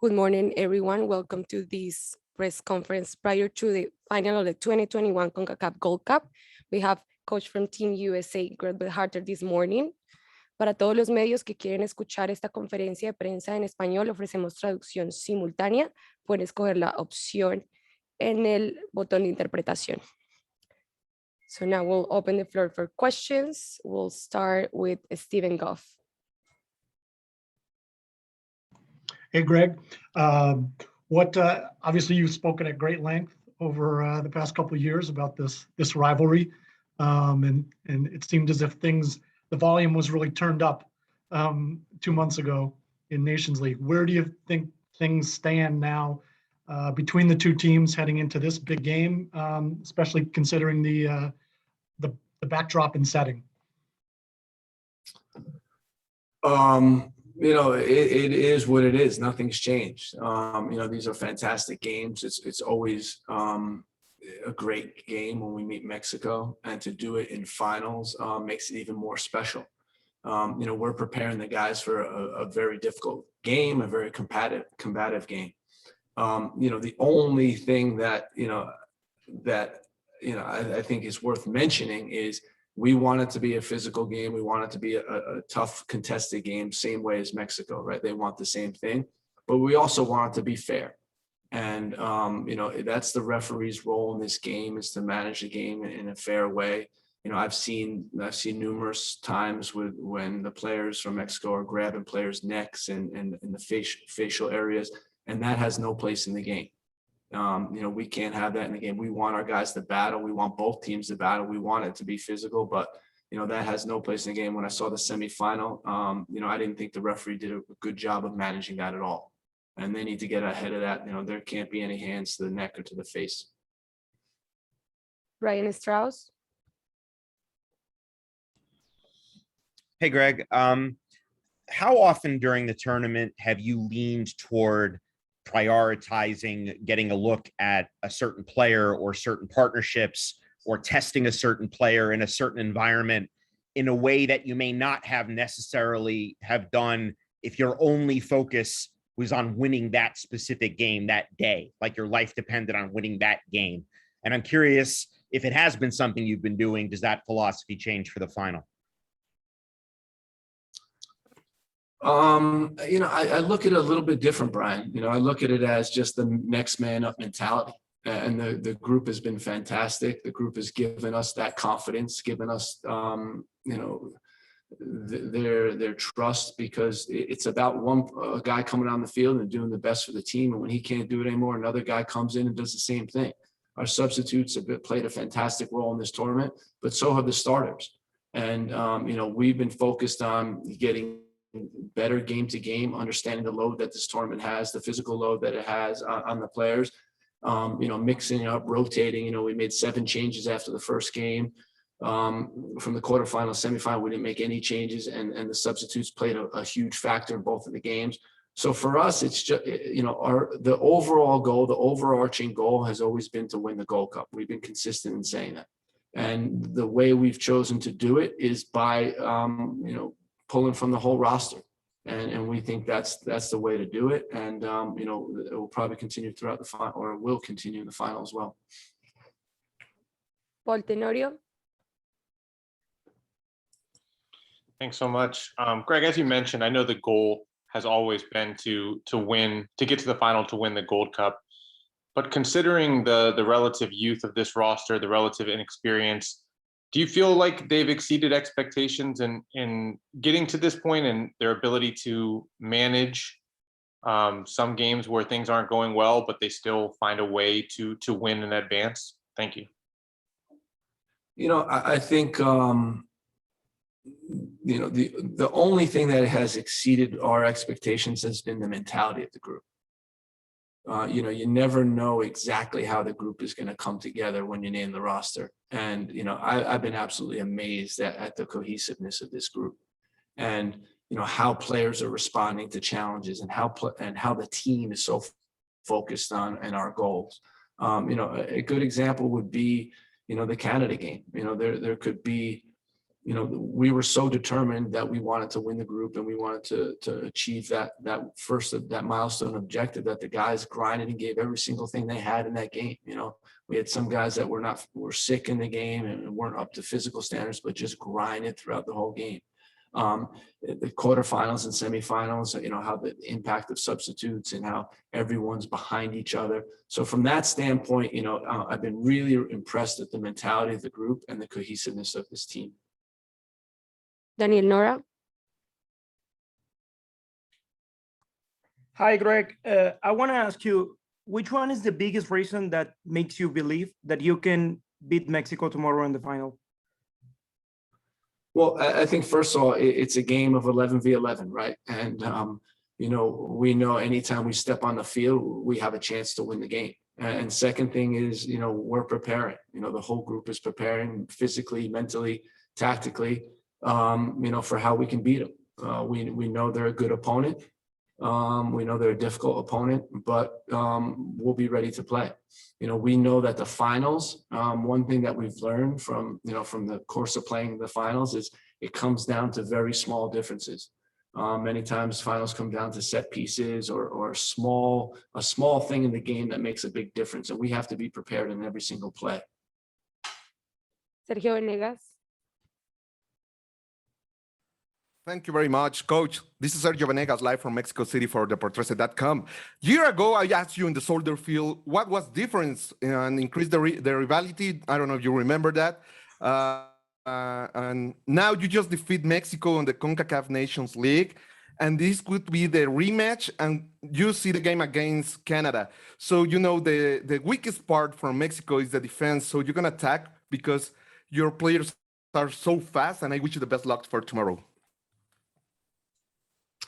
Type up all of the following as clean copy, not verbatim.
Good morning, everyone. Welcome to this press conference prior to the final of the 2021 CONCACAF Gold Cup. We have coach from Team USA, Gregg Berhalter, this morning. Para todos los medios que quieren escuchar esta conferencia de prensa en español, ofrecemos traducción simultánea. Pueden escoger la opción en el botón de interpretación. So now we'll open the floor for questions. We'll start with Stephen Goff. Hey, Greg. Obviously you've spoken at great length over the past couple of years about this rivalry, and it seemed as if the volume was really turned up 2 months ago in Nations League. Where do you think things stand now between the two teams heading into this big game, especially considering the backdrop and setting? It is what it is. Nothing's changed. These are fantastic games. It's always a great game when we meet Mexico, and to do it in finals makes it even more special. We're preparing the guys for a very difficult game, a very combative game. The only thing that I think is worth mentioning is we want it to be a physical game. We want it to be a tough, contested game, same way as Mexico, right? They want the same thing, but we also want it to be fair. And, that's the referee's role in this game, is to manage the game in a fair way. I've seen numerous times when the players from Mexico are grabbing players' necks and the facial areas, and that has no place in the game. We can't have that in the game. We want our guys to battle. We want both teams to battle. We want it to be physical, but that has no place in the game. When I saw the semifinal, I didn't think the referee did a good job of managing that at all. And they need to get ahead of that. There can't be any hands to the neck or to the face. Ryan Strauss. Hey, Greg. How often during the tournament have you leaned toward prioritizing getting a look at a certain player or certain partnerships, or testing a certain player in a certain environment in a way that you may not have necessarily have done if your only focus was on winning that specific game that day, like your life depended on winning that game? And I'm curious, if it has been something you've been doing, does that philosophy change for the final? I look at it a little bit different, Brian. I look at it as just the next man up mentality. And the group has been fantastic. The group has given us that confidence, given us, their trust, because it's about a guy coming on the field and doing the best for the team. And when he can't do it anymore, another guy comes in and does the same thing. Our substitutes have played a fantastic role in this tournament, but so have the starters. And, we've been focused on getting better game to game, understanding the load that this tournament has, the physical load that it has on the players, mixing up, rotating. We made 7 changes after the first game. From the quarterfinal, semifinal, we didn't make any changes, and the substitutes played a huge factor in both of the games. So for us, it's just, the overall goal, the overarching goal has always been to win the Gold Cup. We've been consistent in saying that. And the way we've chosen to do it is by, pulling from the whole roster. And we think that's the way to do it. And, it will probably continue throughout the final, or will continue in the final as well. Paul Tenorio. Thanks so much. Greg, as you mentioned, I know the goal has always been to win, to get to the final, to win the Gold Cup. But considering the relative youth of this roster, the relative inexperience, do you feel like they've exceeded expectations in getting to this point, and their ability to manage some games where things aren't going well, but they still find a way to win and advance? Thank you. I think, the only thing that has exceeded our expectations has been the mentality of the group. You never know exactly how the group is going to come together when you name the roster. And, I've been absolutely amazed at the cohesiveness of this group, and, how players are responding to challenges, and how the team is so focused on our goals. A good example would be, the Canada game. There could be, we were so determined that we wanted to win the group and we wanted to achieve that milestone objective, that the guys grinded and gave every single thing they had in that game. We had some guys that were sick in the game and weren't up to physical standards, but just grinded throughout the whole game. The quarterfinals and semifinals, how the impact of substitutes and how everyone's behind each other. So from that standpoint, I've been really impressed with the mentality of the group and the cohesiveness of this team. Daniel Nora. Hi, Greg. I want to ask you, which one is the biggest reason that makes you believe that you can beat Mexico tomorrow in the final? Well, I think first of all, it's a game of 11v11, right? And, we know anytime we step on the field, we have a chance to win the game. And second thing is, we're preparing. The whole group is preparing physically, mentally, tactically, for how we can beat them. We know they're a good opponent. We know they're a difficult opponent, but we'll be ready to play. We know that the finals, one thing that we've learned from the course of playing the finals is it comes down to very small differences. Many times finals come down to set pieces or a small thing in the game that makes a big difference. And we have to be prepared in every single play. Sergio Venegas. Thank you very much, Coach. This is Sergio Venegas, live from Mexico City for Deportes.com. A year ago, I asked you in the Soldier Field what was difference and increased the rivalry. I don't know if you remember that. And now you just defeat Mexico in the CONCACAF Nations League, and this could be the rematch, and you see the game against Canada. So, the weakest part from Mexico is the defense, so you're going to attack because your players are so fast, and I wish you the best luck for tomorrow.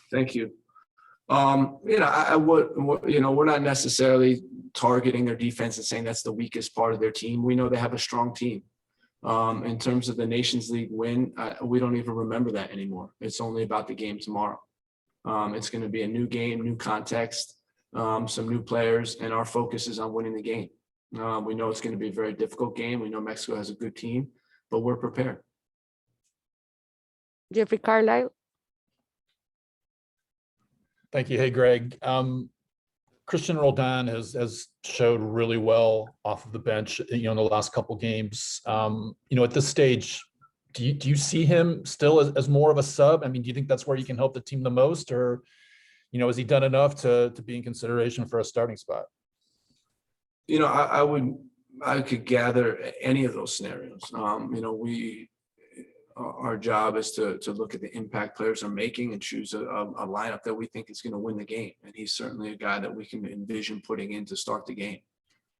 Thank you. We're not necessarily targeting their defense and saying that's the weakest part of their team. We know they have a strong team. In terms of the Nations League win, we don't even remember that anymore. It's only about the game tomorrow. It's going to be a new game, new context, some new players, and our focus is on winning the game. We know it's going to be a very difficult game. We know Mexico has a good team, but we're prepared. Jeffrey Carlisle. Thank you. Hey, Greg. Christian Roldan has showed really well off of the bench, in the last couple games. At this stage, do you see him still as more of a sub? I mean, do you think that's where you can help the team the most, or, has he done enough to be in consideration for a starting spot? I could gather any of those scenarios. Our job is to look at the impact players are making and choose a lineup that we think is going to win the game. And he's certainly a guy that we can envision putting in to start the game.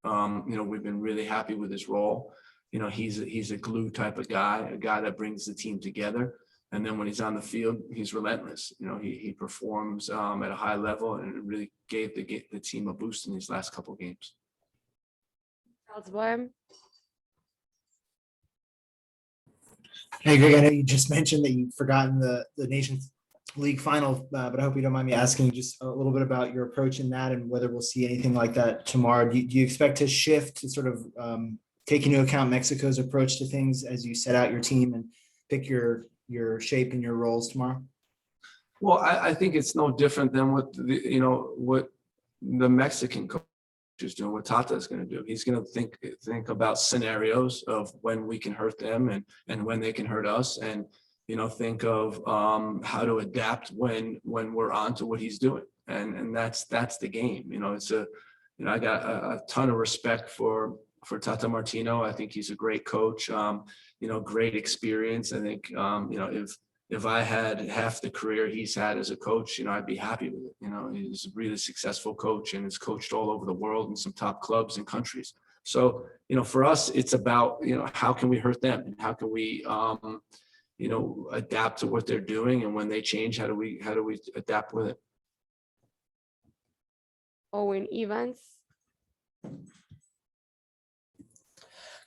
We've been really happy with his role. He's a glue type of guy, a guy that brings the team together. And then when he's on the field, he's relentless. He performs at a high level and it really gave the team a boost in these last couple of games. Charles Boehm. Hey, Greg, I know you just mentioned that you've forgotten the Nations League final, but I hope you don't mind me asking just a little bit about your approach in that and whether we'll see anything like that tomorrow. Do you expect to shift to sort of take into account Mexico's approach to things as you set out your team and pick your shape and your roles tomorrow? Well, I think it's no different than what the Mexican coach is doing, what Tata is going to do. He's going to think about scenarios of when we can hurt them and when they can hurt us, and think of how to adapt when we're on to what he's doing, and that's the game. I got a ton of respect for Tata Martino. I think he's a great coach. Great experience. I think if I had half the career he's had as a coach, I'd be happy with it. He's a really successful coach and has coached all over the world in some top clubs and countries. So, for us, it's about, how can we hurt them and how can we, adapt to what they're doing, and when they change, how do we adapt with it? Owen Evans.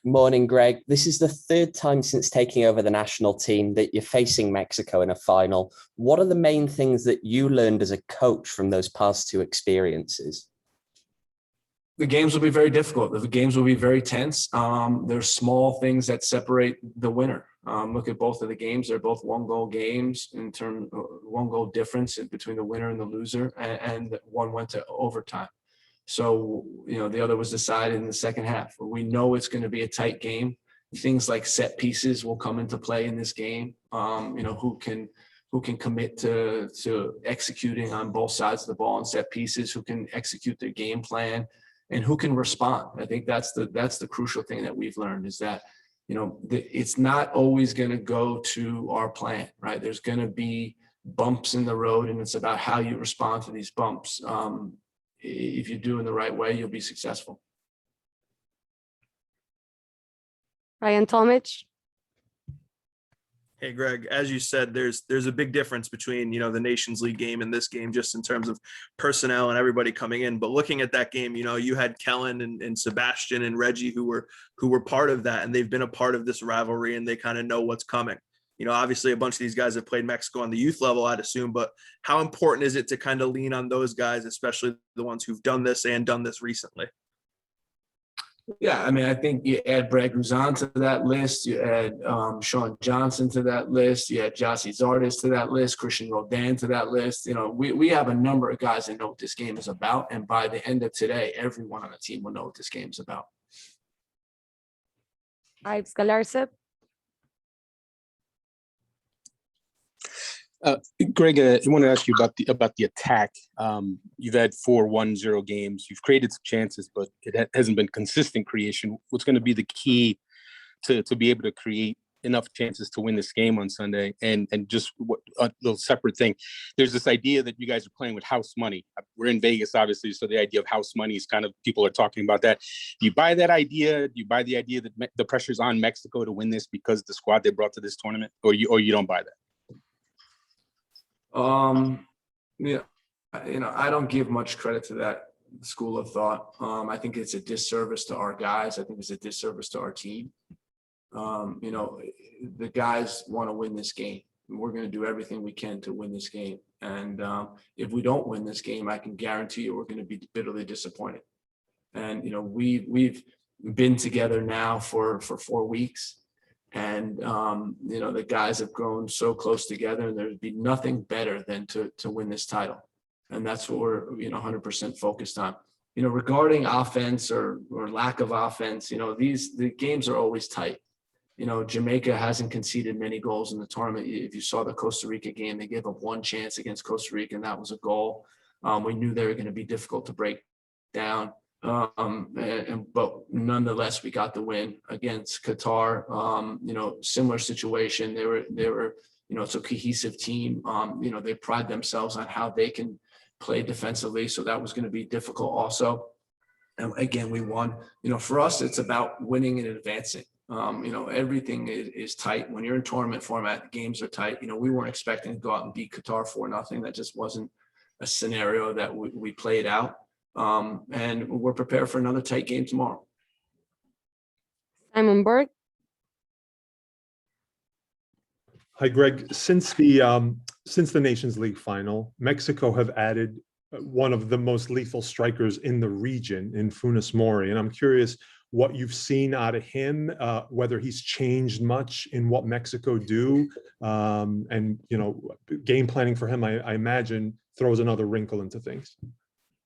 Morning, Greg. This is the third time since taking over the national team that you're facing Mexico in a final. What are the main things that you learned as a coach from those past two experiences? The games will be very difficult. The games will be very tense. There's small things that separate the winner. Look at both of the games; they're both 1-goal games in terms of 1-goal difference between the winner and the loser, and one went to overtime. So, the other was decided in the second half. We know it's going to be a tight game. Things like set pieces will come into play in this game. Who can commit to executing on both sides of the ball and set pieces, who can execute their game plan, and who can respond. I think that's the crucial thing that we've learned, is that it's not always going to go to our plan, right? There's going to be bumps in the road, and it's about how you respond to these bumps. If you do in the right way, you'll be successful. Ryan Tomic. Hey, Greg, as you said, there's a big difference between, the Nations League game and this game, just in terms of personnel and everybody coming in. But looking at that game, you had Kellen and Sebastian and Reggie who were part of that, and they've been a part of this rivalry, and they kind of know what's coming. Obviously a bunch of these guys have played Mexico on the youth level, I'd assume, but how important is it to kind of lean on those guys, especially the ones who've done this recently? Yeah, I think you add Brad Guzan to that list, you add Sean Johnson to that list, you add Jossie Zardes to that list, Christian Roldan to that list. We have a number of guys that know what this game is about, and by the end of today, everyone on the team will know what this game is about. Ives Galarcep. Greg, I want to ask you about the attack. You've had 4 1-0 games. You've created some chances, but it hasn't been consistent creation. What's going to be the key to be able to create enough chances to win this game on Sunday? And just a little separate thing. There's this idea that you guys are playing with house money. We're in Vegas, obviously, so the idea of house money is kind of, people are talking about that. Do you buy that idea? Do you buy the idea that the pressure's on Mexico to win this because of the squad they brought to this tournament, or you don't buy that? I don't give much credit to that school of thought. I think it's a disservice to our guys. I think it's a disservice to our team. The guys want to win this game, and we're going to do everything we can to win this game. And if we don't win this game, I can guarantee you we're going to be bitterly disappointed. And we've been together now for 4 weeks. And, the guys have grown so close together, and there'd be nothing better than to win this title. And that's what we're, 100% focused on. Regarding offense or lack of offense, the games are always tight. Jamaica hasn't conceded many goals in the tournament. If you saw the Costa Rica game, they gave up 1 chance against Costa Rica, and that was a goal. We knew they were going to be difficult to break down. But nonetheless, we got the win against Qatar. Similar situation. They were, it's a cohesive team. They pride themselves on how they can play defensively. So that was going to be difficult also. And again, we won. For us, it's about winning and advancing. Everything is tight. When you're in tournament format, the games are tight. We weren't expecting to go out and beat Qatar 4-0. That just wasn't a scenario that we played out. And we're prepared for another tight game tomorrow. Simon Berg. Hi, Greg. Since the Nations League final, Mexico have added one of the most lethal strikers in the region in Funes Mori. And I'm curious what you've seen out of him, whether he's changed much in what Mexico do. And, game planning for him, I imagine, throws another wrinkle into things.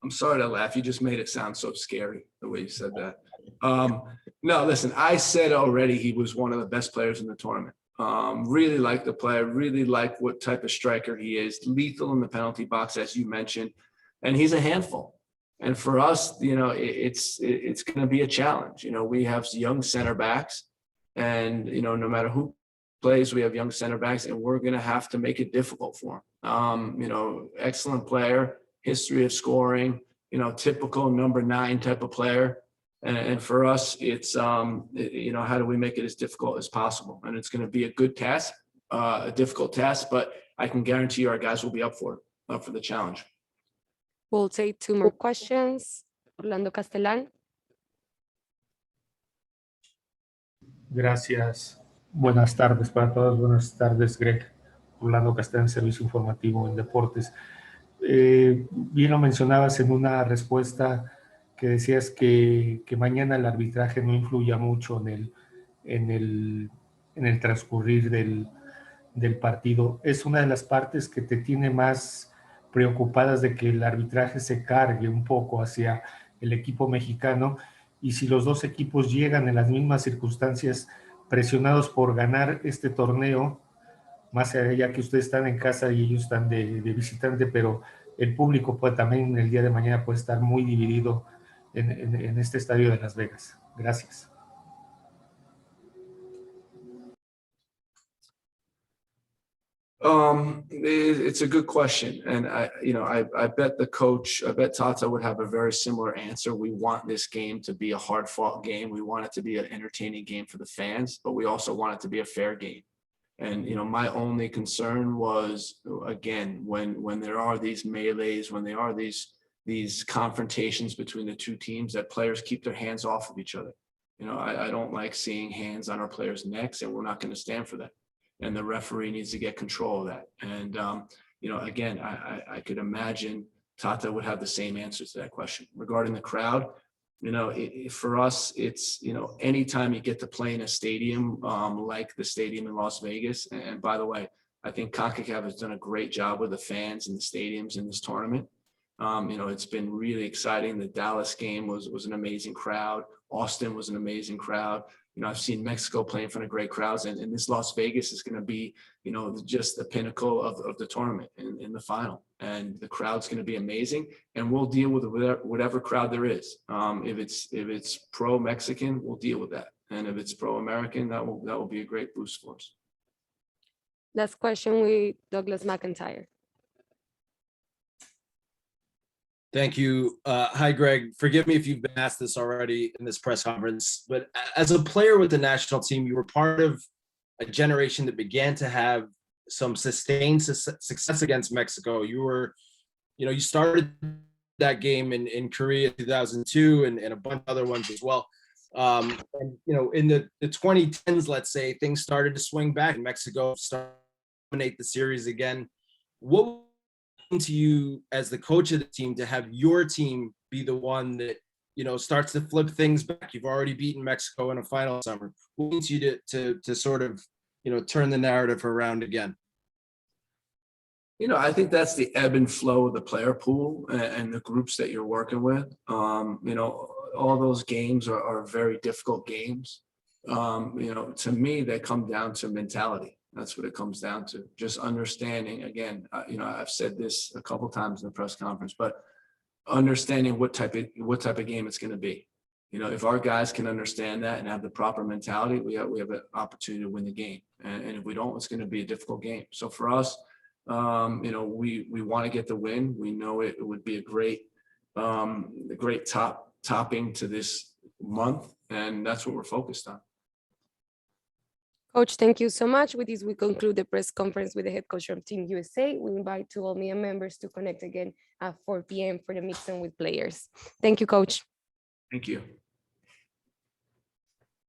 I'm sorry to laugh. You just made it sound so scary the way you said that. No, listen, I said already he was one of the best players in the tournament. Really like the player, really like what type of striker he is, lethal in the penalty box, as you mentioned, and he's a handful. And for us, it's going to be a challenge. We have young center backs, and, no matter who plays, we have young center backs, and we're going to have to make it difficult for him. Excellent player. History of scoring, typical number 9 type of player. And for us, it's, how do we make it as difficult as possible? And it's going to be a good task, a difficult task, but I can guarantee you our guys will be up for the challenge. We'll take 2 more questions. Orlando Castellán. Gracias. Buenas tardes para todos. Buenas tardes, Greg. Orlando Castellán, Servicio Informativo en Deportes. Bien lo mencionabas en una respuesta que decías que mañana el arbitraje no influya mucho en en el transcurrir del partido. Es una de las partes que te tiene más preocupadas de que el arbitraje se cargue un poco hacia el equipo mexicano, y si los dos equipos llegan en las mismas circunstancias presionados por ganar este torneo, más allá que ustedes están en casa y ellos están de visitante, pero el público puede también el día de mañana puede estar muy dividido en este estadio de Las Vegas. Gracias. It's a good question, and I bet I bet Tata would have a very similar answer. We want this game to be a hard-fought game. We want it to be an entertaining game for the fans, but we also want it to be a fair game. And my only concern was, again, when there are these melees, when there are these confrontations between the two teams, that players keep their hands off of each other. I don't like seeing hands on our players' necks, and we're not going to stand for that. And the referee needs to get control of that. And, again, I could imagine Tata would have the same answer to that question. Regarding the crowd, for us, it's, anytime you get to play in a stadium like the stadium in Las Vegas, and by the way, I think CONCACAF has done a great job with the fans and the stadiums in this tournament. It's been really exciting. The Dallas game was an amazing crowd. Austin was an amazing crowd. I've seen Mexico playing in front of great crowds, and this Las Vegas is going to be, just the pinnacle of the tournament in the final. And the crowd's going to be amazing, and we'll deal with whatever crowd there is. If it's pro-Mexican, we'll deal with that. And if it's pro-American, that will be a great boost for us. Last question with Douglas McIntyre. Thank you. Hi, Greg. Forgive me if you've been asked this already in this press conference, but as a player with the national team, you were part of a generation that began to have some sustained success against Mexico. You started that game in Korea 2002 and a bunch of other ones as well. And in the 2010s, let's say, things started to swing back and Mexico started to dominate the series again. What to you as the coach of the team to have your team be the one that starts to flip things back? You've already beaten Mexico in a final summer. What needs you to sort of turn the narrative around again? I think that's the ebb and flow of the player pool and the groups that you're working with. All those games are very difficult games. To me, they come down to mentality. That's what it comes down to. Just understanding, again, I've said this a couple times in the press conference, but understanding what type of game it's going to be. If our guys can understand that and have the proper mentality, we have an opportunity to win the game. And if we don't, it's going to be a difficult game. So for us, we want to get the win. We know it would be a great topping to this month, and that's what we're focused on. Coach, thank you so much. With this, we conclude the press conference with the head coach from Team USA. We invite all MIA members to connect again at 4 p.m. for the mix-in with players. Thank you, Coach. Thank you.